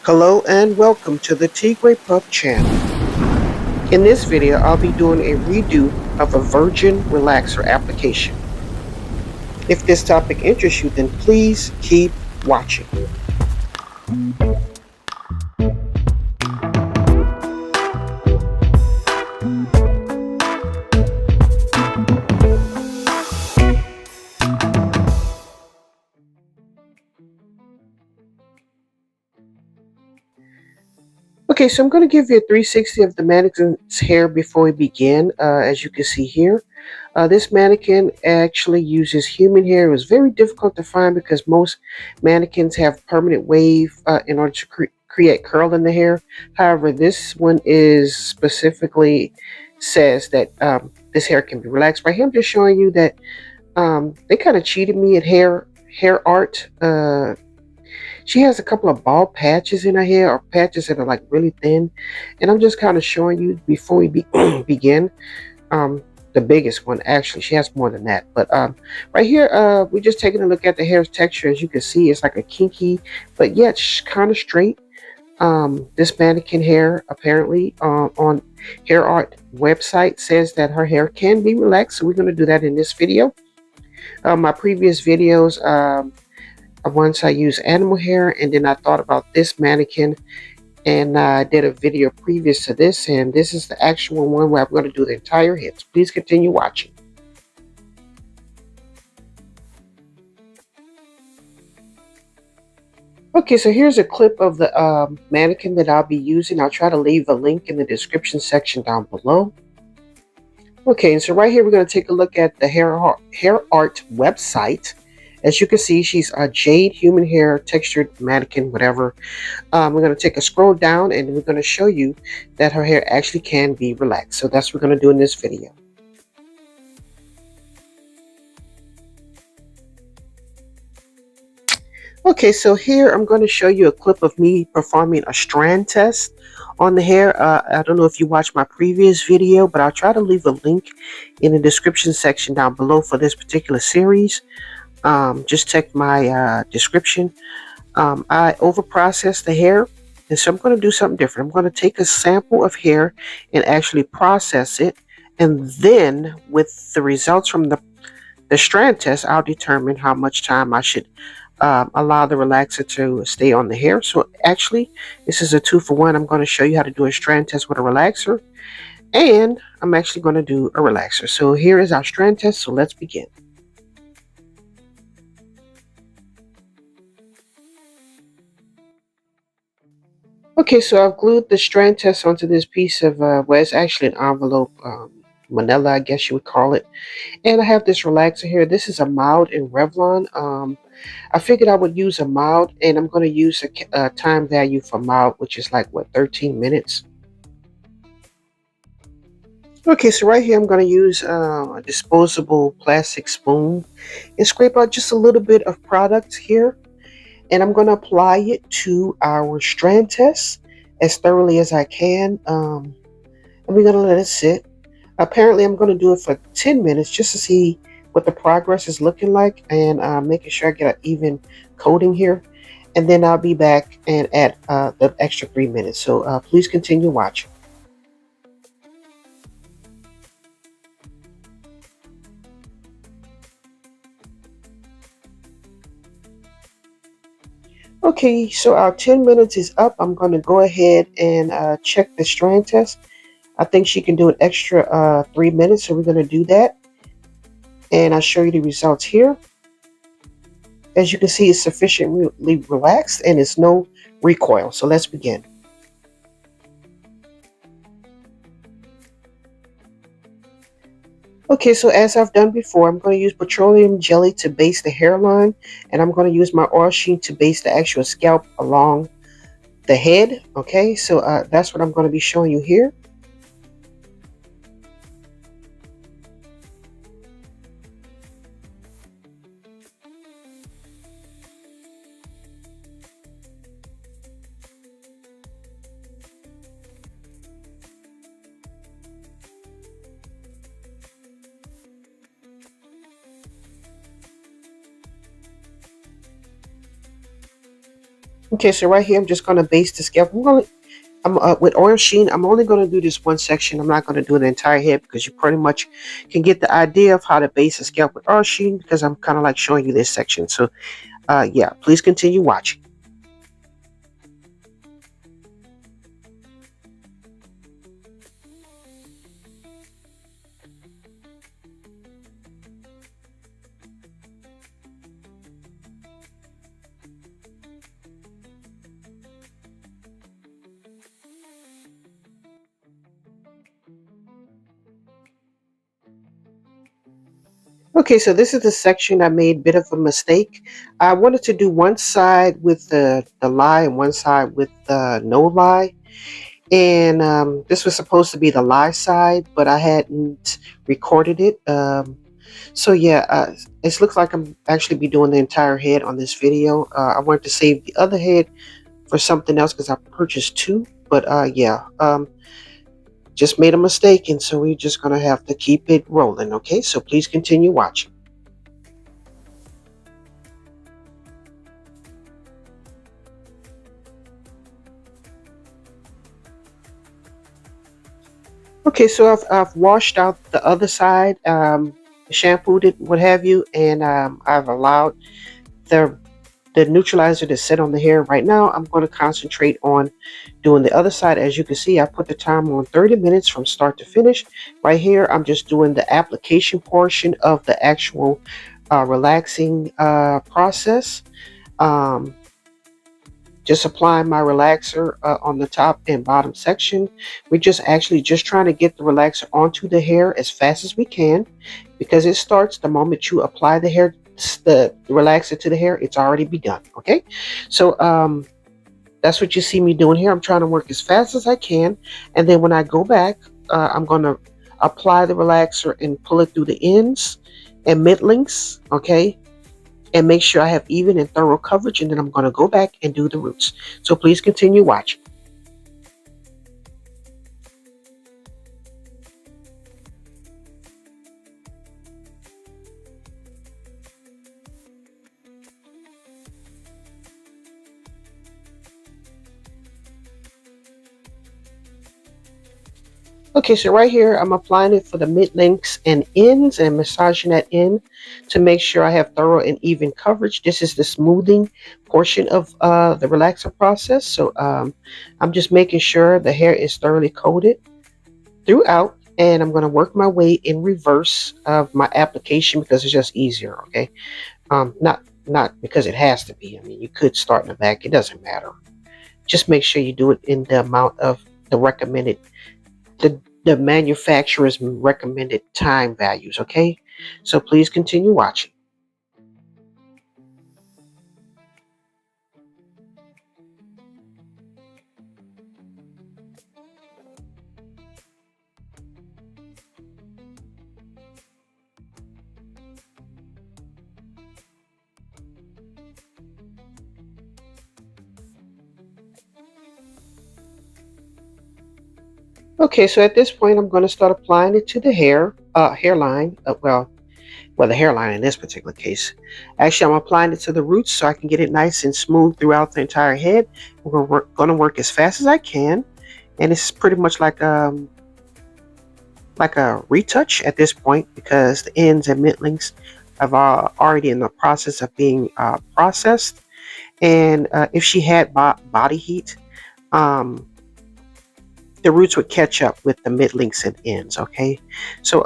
Hello and welcome to the TigrePup channel. In this video, I'll be doing a redo of a virgin relaxer application. If this topic interests you, then please keep watching. Okay, so I'm going to give you a 360 of the mannequin's hair before we begin. As you can see here, this mannequin actually uses human hair. It was very difficult to find because most mannequins have permanent wave in order to create curl in the hair. However, this one is specifically says that this hair can be relaxed. Right here, I'm just showing you that they kind of cheated me at hair art. She has a couple of bald patches in her hair, or patches that are like really thin, and I'm just kind of showing you before we begin. The biggest one, actually, she has more than that, but right here we're just taking a look at the hair's texture. As you can see, it's like a kinky but yet kind of straight. This mannequin hair apparently on hair art website says that her hair can be relaxed, so we're going to do that in this video. My previous videos, once I used animal hair, and then I thought about this mannequin, and I did a video previous to this, and this is the actual one where I'm going to do the entire head. So please continue watching. Okay, so here's a clip of the mannequin that I'll be using. I'll try to leave a link in the description section down below. Okay, and so right here we're going to take a look at the hair art website. As you can see, she's a jade human hair textured mannequin, whatever. We're going to take a scroll down, and we're going to show you that her hair actually can be relaxed. So that's what we're going to do in this video. Okay, so here I'm going to show you a clip of me performing a strand test on the hair. I don't know if you watched my previous video, but I'll try to leave a link in the description section down below for this particular series. Just check my description. I overprocessed the hair, and so I'm going to do something different. I'm going to take a sample of hair and actually process it, and then with the results from the strand test, I'll determine how much time I should allow the relaxer to stay on the hair. So actually, this is a 2-for-1. I'm going to show you how to do a strand test with a relaxer, and I'm actually going to do a relaxer. So here is our strand test, so let's begin. Okay, so I've glued the strand test onto this piece of, well, it's actually an envelope, manila, I guess you would call it. And I have this relaxer here. This is a mild in Revlon. I figured I would use a mild, and I'm going to use a time value for mild, which is like, what, 13 minutes? Okay, so right here I'm going to use a disposable plastic spoon and scrape out just a little bit of product here. And I'm going to apply it to our strand test as thoroughly as I can. And we're going to let it sit. Apparently, I'm going to do it for 10 minutes just to see what the progress is looking like, and making sure I get an even coating here. And then I'll be back and add the extra 3 minutes. So please continue watching. Okay, so our 10 minutes is up. I'm going to go ahead and check the strand test. I think she can do an extra 3 minutes, so we're going to do that. And I'll show you the results here. As you can see, it's sufficiently relaxed and it's no recoil. So let's begin. Okay, so as I've done before, I'm going to use petroleum jelly to base the hairline, and I'm going to use my oil sheen to base the actual scalp along the head. Okay, so that's what I'm going to be showing you here. Okay, so right here, I'm just going to base the scalp. I'm with oil sheen. I'm only going to do this one section. I'm not going to do the entire head because you pretty much can get the idea of how to base a scalp with oil sheen because I'm kind of like showing you this section. So, yeah, please continue watching. Okay, so this is the section I made a bit of a mistake. I wanted to do one side with the lie and one side with no lie. And this was supposed to be the lie side, but I hadn't recorded it. So yeah, it looks like I'm actually be doing the entire head on this video. I wanted to save the other head for something else because I purchased two. But yeah, just made a mistake, and so we're just gonna have to keep it rolling. Okay, so please continue watching. Okay, so I've washed out the other side, shampooed it, what have you, and I've allowed the neutralizer to sit on the hair. Right now, I'm going to concentrate on doing the other side. As you can see, I put the time on 30 minutes from start to finish. Right here, I'm just doing the application portion of the actual relaxing process. Um, just applying my relaxer on the top and bottom section. We're just actually just trying to get the relaxer onto the hair as fast as we can because it starts the moment you apply the relaxer to the hair. It's already begun. Okay, so that's what you see me doing here. I'm trying to work as fast as I can, and then when I go back, I'm going to apply the relaxer and pull it through the ends and mid links. Okay, and make sure I have even and thorough coverage, and then I'm going to go back and do the roots. So please continue watching. Okay, so right here, I'm applying it for the mid links and ends and massaging that in to make sure I have thorough and even coverage. This is the smoothing portion of the relaxer process. So I'm just making sure the hair is thoroughly coated throughout, and I'm going to work my way in reverse of my application because it's just easier. Okay, not because it has to be. I mean, you could start in the back. It doesn't matter. Just make sure you do it in the amount of the recommended the manufacturer's recommended time values. Okay, so please continue watching. Okay, so at this point, I'm going to start applying it to the hairline. Well, the hairline in this particular case. Actually, I'm applying it to the roots so I can get it nice and smooth throughout the entire head. We're going to work as fast as I can, and it's pretty much like a retouch at this point because the ends and mid links have already in the process of being processed. And if she had body heat, um, the roots would catch up with the mid links and ends. Okay, so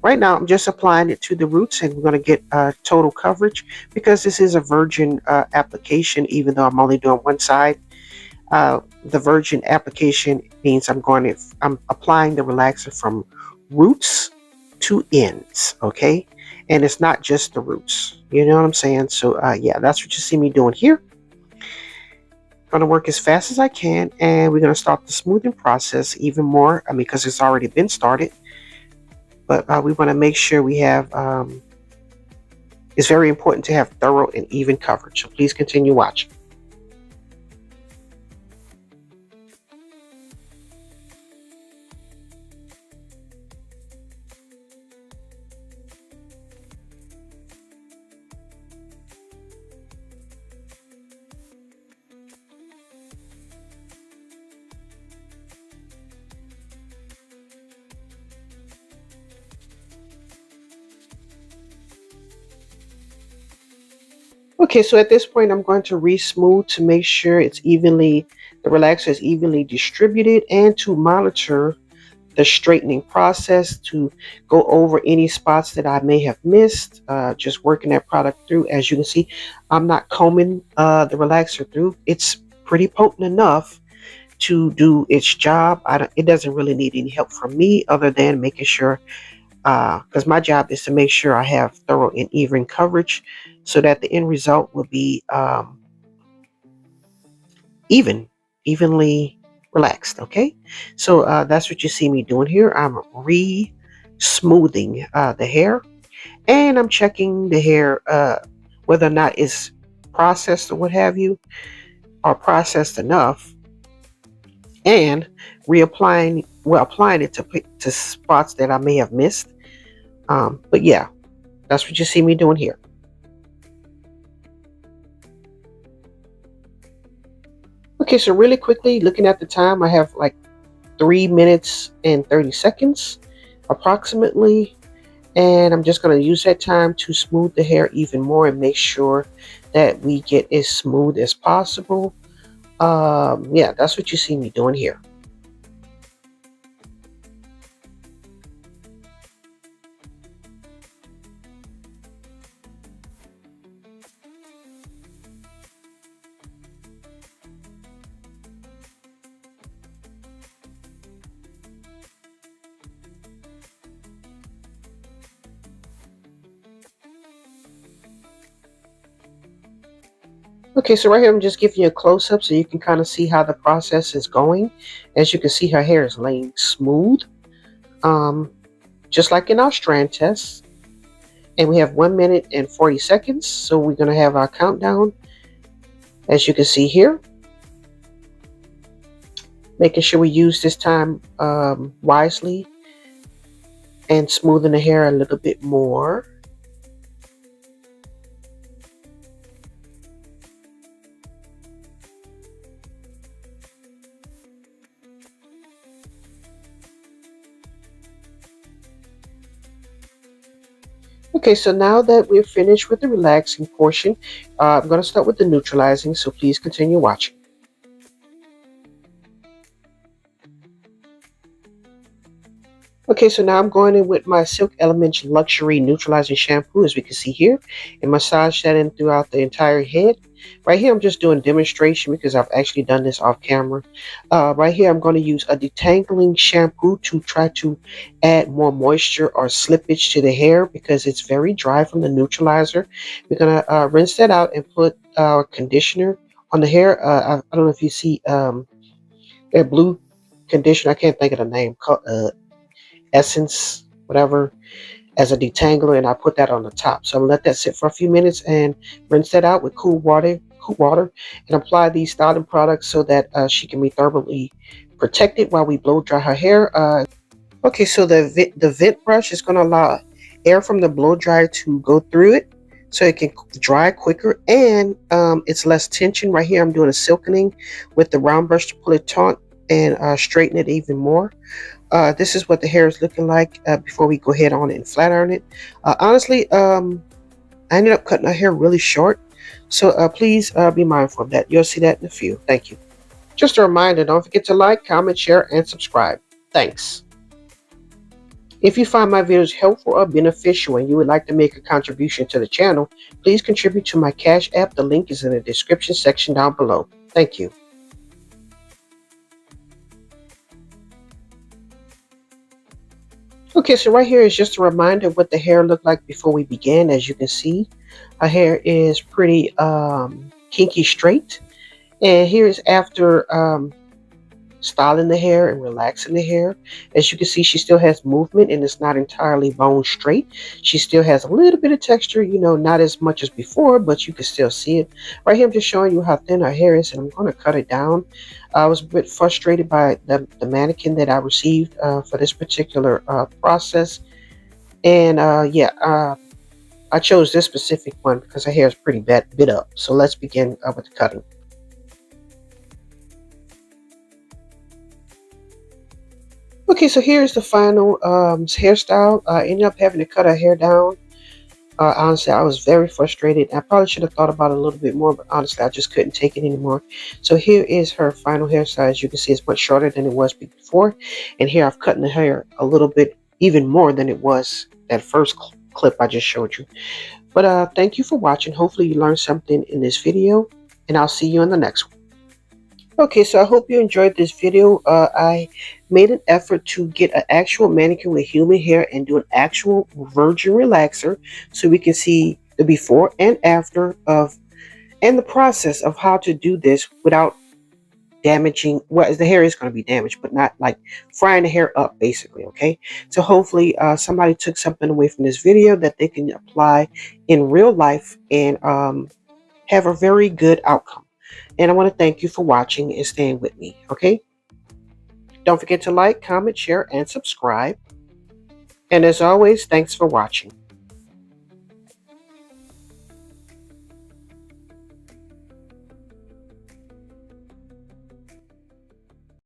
right now I'm just applying it to the roots, and we're going to get total coverage because this is a virgin application. Even though I'm only doing one side, the virgin application means I'm applying the relaxer from roots to ends. Okay, and it's not just the roots. You know what I'm saying? So yeah, that's what you see me doing here. Going to work as fast as I can, and we're going to start the smoothing process even more. I mean, because it's already been started, but we want to make sure we have. It's very important to have thorough and even coverage. So please continue watching. Okay, so at this point, I'm going to re-smooth to make sure the relaxer is evenly distributed, and to monitor the straightening process, to go over any spots that I may have missed, just working that product through. As you can see, I'm not combing the relaxer through. It's pretty potent enough to do its job. It doesn't really need any help from me other than making sure, because my job is to make sure I have thorough and even coverage so that the end result will be even, evenly relaxed. Okay, so that's what you see me doing here. I'm re-smoothing the hair, and I'm checking the hair whether or not it's processed or what have you, or processed enough, and applying it to spots that I may have missed. But yeah, that's what you see me doing here. Okay, so really quickly, looking at the time, I have like 3 minutes and 30 seconds approximately. And I'm just going to use that time to smooth the hair even more and make sure that we get as smooth as possible. Yeah, that's what you see me doing here. Okay, so right here I'm just giving you a close-up so you can kind of see how the process is going. As you can see, her hair is laying smooth, um, just like in our strand test. And we have 1 minute and 40 seconds. So we're going to have our countdown, as you can see here. Making sure we use this time wisely and smoothing the hair a little bit more. Okay, so now that we're finished with the relaxing portion, I'm going to start with the neutralizing, so please continue watching. Okay, so now I'm going in with my Silk Elements Luxury Neutralizing Shampoo, as we can see here, and massage that in throughout the entire head. Right here, I'm just doing demonstration because I've actually done this off camera. Right here, I'm going to use a detangling shampoo to try to add more moisture or slippage to the hair because it's very dry from the neutralizer. We're going to rinse that out and put our conditioner on the hair. I don't know if you see that blue conditioner. I can't think of the name. Essence, whatever, as a detangler, and I put that on the top. So I'm gonna let that sit for a few minutes and rinse that out with cool water, and apply these styling products so that she can be thoroughly protected while we blow dry her hair. Okay, so the vent brush is going to allow air from the blow dryer to go through it so it can dry quicker, and it's less tension. Right here I'm doing a silkening with the round brush to pull it taut and straighten it even more. This is what the hair is looking like before we go ahead on and flat iron it. Honestly, I ended up cutting her hair really short, so please be mindful of that. You'll see that in a few. Thank you. Just a reminder, don't forget to like, comment, share, and subscribe. Thanks. If you find my videos helpful or beneficial and you would like to make a contribution to the channel, please contribute to my Cash App. The link is in the description section down below. Thank you. Okay, so right here is just a reminder of what the hair looked like before we began. As you can see, her hair is pretty kinky straight. And here is after styling the hair and relaxing the hair. As you can see, she still has movement and it's not entirely bone straight. She still has a little bit of texture, you know, not as much as before, but you can still see it. Right here, I'm just showing you how thin her hair is, and I'm going to cut it down. I was a bit frustrated by the mannequin that I received for this particular process. And yeah, I chose this specific one because her hair is pretty bit up. So let's begin with the cutting. Okay, so here's the final hairstyle. I ended up having to cut her hair down Honestly, I was very frustrated. I probably should have thought about it a little bit more, but honestly, I just couldn't take it anymore. So here is her final hair size. You can see it's much shorter than it was before. And here I've cut the hair a little bit, even more than it was that first clip I just showed you. But thank you for watching. Hopefully you learned something in this video, and I'll see you in the next one. Okay, so I hope you enjoyed this video. I made an effort to get an actual mannequin with human hair and do an actual virgin relaxer so we can see the before and after of and the process of how to do this without damaging, well, the hair is going to be damaged, but not like frying the hair up basically. Okay, so hopefully somebody took something away from this video that they can apply in real life and have a very good outcome. And I want to thank you for watching and staying with me. Okay, don't forget to like, comment, share, and subscribe. And as always, thanks for watching.